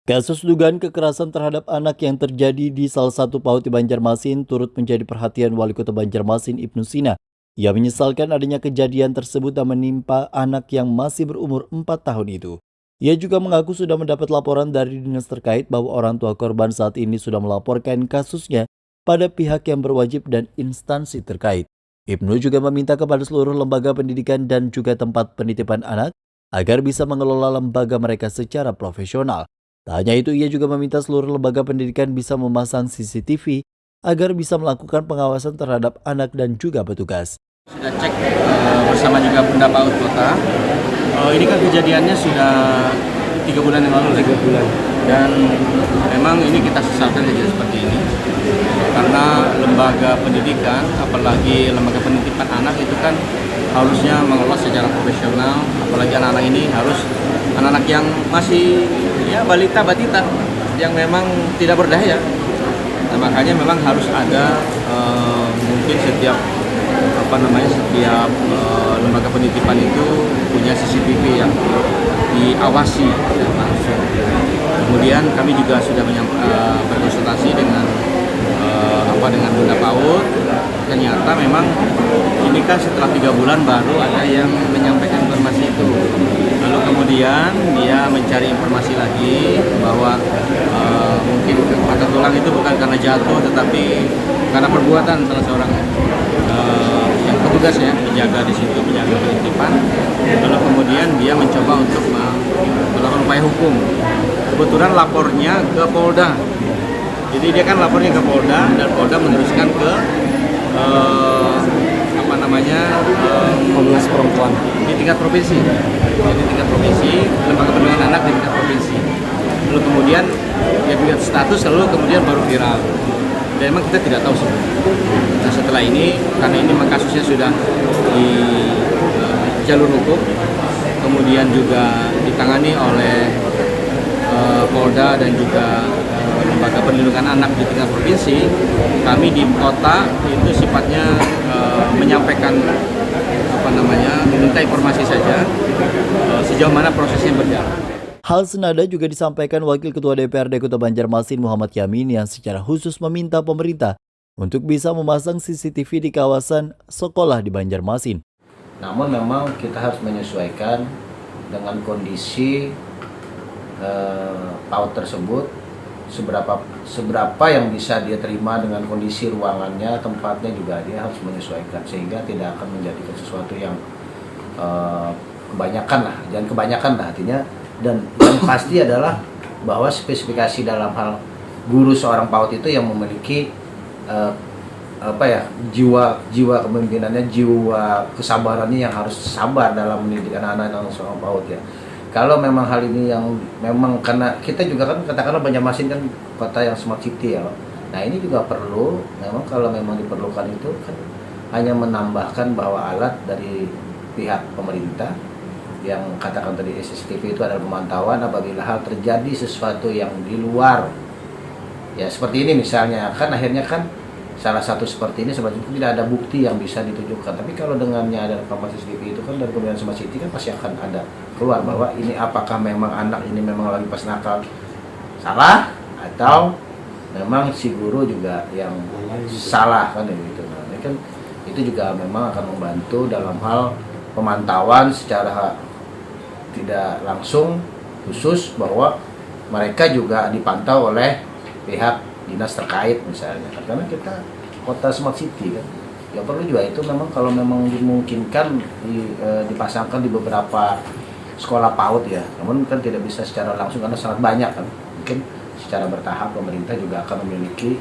Kasus dugaan kekerasan terhadap anak yang terjadi di salah satu PAUD di Banjarmasin turut menjadi perhatian Wali Kota Banjarmasin Ibnu Sina. Ia menyesalkan adanya kejadian tersebut dan menimpa anak yang masih berumur 4 tahun itu. Ia juga mengaku sudah mendapat laporan dari dinas terkait bahwa orang tua korban saat ini sudah melaporkan kasusnya pada pihak yang berwajib dan instansi terkait. Ibnu juga meminta kepada seluruh lembaga pendidikan dan juga tempat penitipan anak agar bisa mengelola lembaga mereka secara profesional. Tak hanya itu, ia juga meminta seluruh lembaga pendidikan bisa memasang CCTV agar bisa melakukan pengawasan terhadap anak dan juga petugas. Sudah cek bersama juga Bunda PAUD Kota. Ini kan kejadiannya sudah 3 bulan yang lalu. 3 bulan. Dan memang ini kita sesalkan kejadian seperti ini. Karena lembaga pendidikan, apalagi lembaga penitipan anak itu kan harusnya mengelola secara profesional. Apalagi anak-anak ini harus anak-anak yang masih balita batita yang memang tidak berdaya. Nah, makanya memang harus ada mungkin setiap setiap lembaga penitipan itu punya CCTV yang diawasi langsung. Kemudian kami juga sudah berkonsultasi dengan Bunda PAUD. Ternyata memang ini kan setelah 3 bulan baru ada yang menyampaikan informasi itu. Lalu kemudian dia mencari informasi lagi bahwa mungkin patah tulang itu bukan karena jatuh tetapi karena perbuatan salah seorang yang petugas ya, penjaga di situ, penjaga penitipan. Lalu kemudian dia mencoba untuk melakukan upaya hukum. Kebetulan lapornya ke Polda. Jadi dia kan lapornya ke Polda dan Polda meneruskan ke Komnas Perempuan di tingkat provinsi. Jadi tingkat provinsi, lembaga perlindungan anak di tingkat provinsi. Lalu kemudian dia buat status, lalu kemudian baru viral. Dan memang kita tidak tahu sebenarnya. Nah setelah ini, karena ini kasusnya sudah di jalur hukum, kemudian juga ditangani oleh Polda dan juga lembaga perlindungan anak di tingkat provinsi, kami di kota itu sifatnya menyampaikan meminta informasi saja sejauh mana prosesnya berjalan. Hal senada juga disampaikan Wakil Ketua DPRD Kota Banjarmasin Muhammad Yamin yang secara khusus meminta pemerintah untuk bisa memasang CCTV di kawasan sekolah di Banjarmasin. Namun memang kita harus menyesuaikan dengan kondisi PAUD tersebut, seberapa yang bisa dia terima dengan kondisi ruangannya, tempatnya juga dia harus menyesuaikan sehingga tidak akan menjadikan sesuatu yang kebanyakan lah, jangan kebanyakan lah artinya. Dan yang pasti adalah bahwa spesifikasi dalam hal guru seorang PAUD itu yang memiliki jiwa kepemimpinannya, jiwa kesabarannya yang harus sabar dalam mendidik anak-anak yang seorang PAUD ya. Kalau memang hal ini yang memang karena kita juga kan katakanlah Banjarmasin kan kota yang smart city ya. Nah ini juga perlu, memang kalau memang diperlukan itu kan hanya menambahkan bahwa alat dari pihak pemerintah yang katakan tadi CCTV itu adalah pemantauan apabila hal terjadi sesuatu yang di luar ya seperti ini misalnya kan akhirnya kan salah satu seperti ini sebetulnya tidak ada bukti yang bisa ditujukan, tapi kalau dengannya ada rekaman CCTV itu kan dari kemudian Smart City kan pasti akan ada keluar bahwa ini apakah memang anak ini memang lagi pas nakal salah atau memang si guru juga yang salah kan gitu. Nah, ini kan itu juga memang akan membantu dalam hal pemantauan secara tidak langsung khusus bahwa mereka juga dipantau oleh pihak dinas terkait misalnya karena kita kota smart city kan ya perlu juga itu memang kalau memang dimungkinkan dipasangkan di beberapa sekolah PAUD ya, namun kan tidak bisa secara langsung karena sangat banyak kan, mungkin secara bertahap pemerintah juga akan memiliki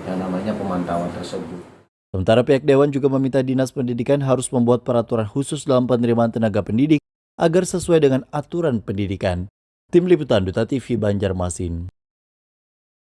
yang namanya pemantauan tersebut. Sementara pihak Dewan juga meminta Dinas Pendidikan harus membuat peraturan khusus dalam penerimaan tenaga pendidik agar sesuai dengan aturan pendidikan. Tim Liputan Duta TV Banjarmasin.